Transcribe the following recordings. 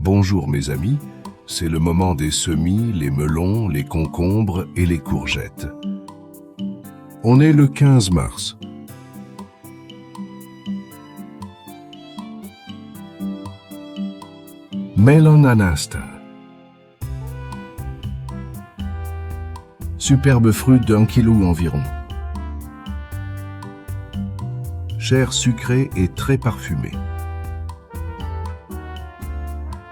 Bonjour mes amis, c'est le moment des semis, les melons, les concombres et les courgettes. On est le 15 mars. Melon anasta. Superbe fruit d'1 kilo environ. Chair sucrée et très parfumée.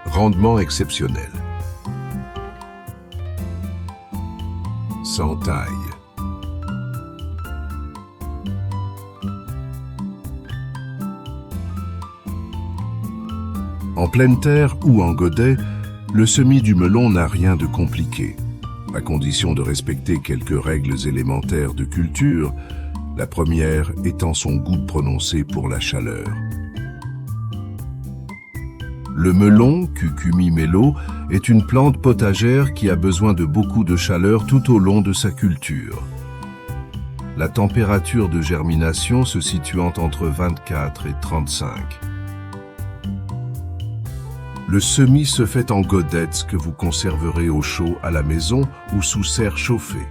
Rendement exceptionnel. Sans taille. En pleine terre ou en godet, le semis du melon n'a rien de compliqué, à condition de respecter quelques règles élémentaires de culture, la première étant son goût prononcé pour la chaleur. Le melon, Cucumi melo, est une plante potagère qui a besoin de beaucoup de chaleur tout au long de sa culture. La température de germination se situant entre 24 et 35. Le semis se fait en godettes que vous conserverez au chaud à la maison ou sous serre chauffée.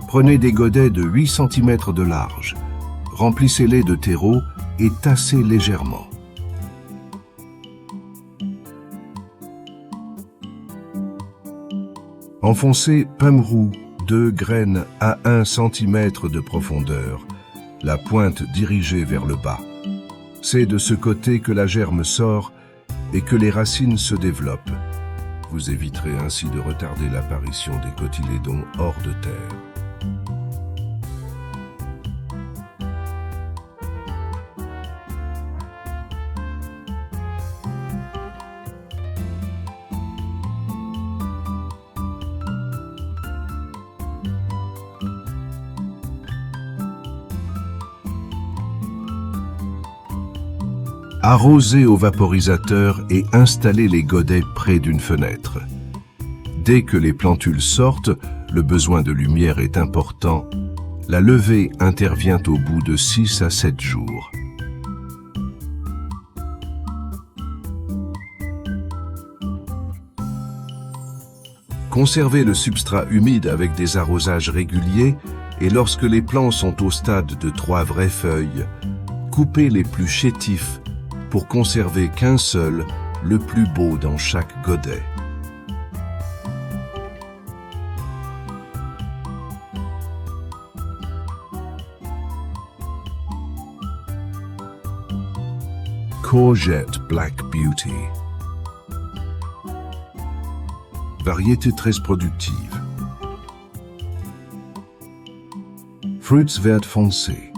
Prenez des godets de 8 cm de large, remplissez-les de terreau et tassez légèrement. Enfoncez pomme roux, 2 graines à 1 cm de profondeur, la pointe dirigée vers le bas. C'est de ce côté que la germe sort et que les racines se développent. Vous éviterez ainsi de retarder l'apparition des cotylédons hors de terre. Arrosez au vaporisateur et installez les godets près d'une fenêtre. Dès que les plantules sortent, le besoin de lumière est important. La levée intervient au bout de 6 à 7 jours. Conservez le substrat humide avec des arrosages réguliers et lorsque les plants sont au stade de 3 vraies feuilles, coupez les plus chétifs pour conserver qu'un seul, le plus beau dans chaque godet. Courgette Black Beauty. Variété très productive. Fruits vert foncé.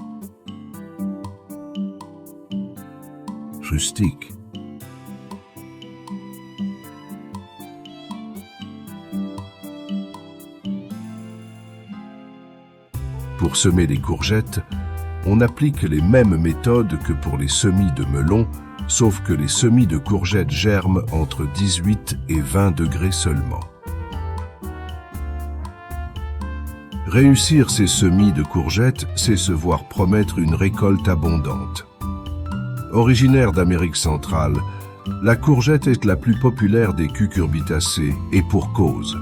Rustique. Pour semer les courgettes, on applique les mêmes méthodes que pour les semis de melon, sauf que les semis de courgettes germent entre 18 et 20 degrés seulement. Réussir ces semis de courgettes, c'est se voir promettre une récolte abondante. Originaire d'Amérique centrale, la courgette est la plus populaire des cucurbitacées et pour cause.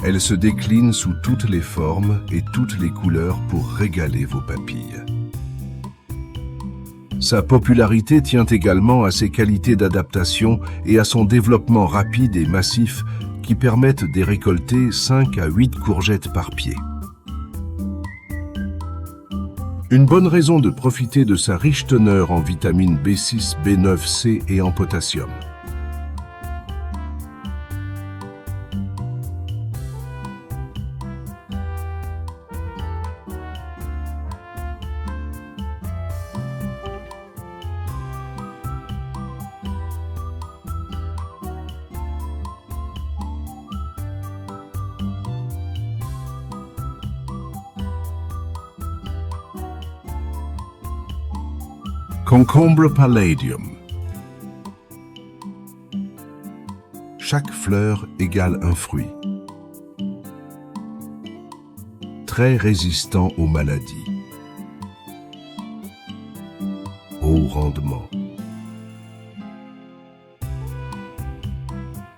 Elle se décline sous toutes les formes et toutes les couleurs pour régaler vos papilles. Sa popularité tient également à ses qualités d'adaptation et à son développement rapide et massif qui permettent de récolter 5 à 8 courgettes par pied. Une bonne raison de profiter de sa riche teneur en vitamines B6, B9, C et en potassium. Concombre palladium. Chaque fleur égale un fruit. très résistant aux maladies. Haut rendement.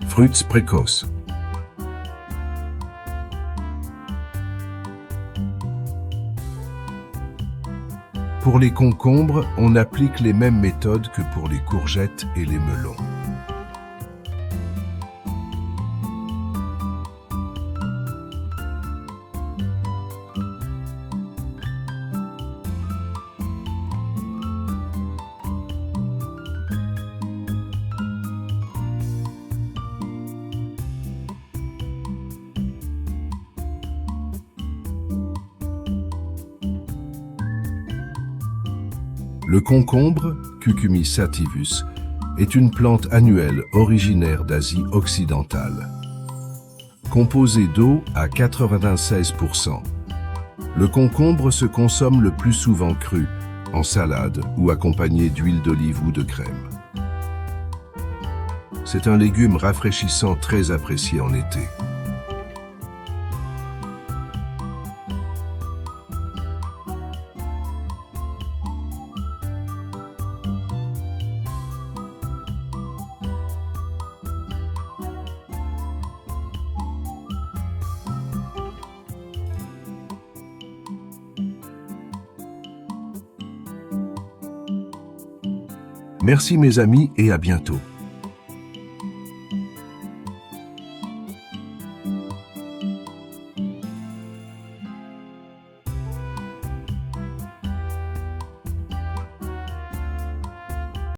Fruits précoces. Pour les concombres, on applique les mêmes méthodes que pour les courgettes et les melons. Le concombre, Cucumis sativus, est une plante annuelle originaire d'Asie occidentale. Composé d'eau à 96%. Le concombre se consomme le plus souvent cru, en salade ou accompagné d'huile d'olive ou de crème. C'est un légume rafraîchissant très apprécié en été. Merci mes amis et à bientôt.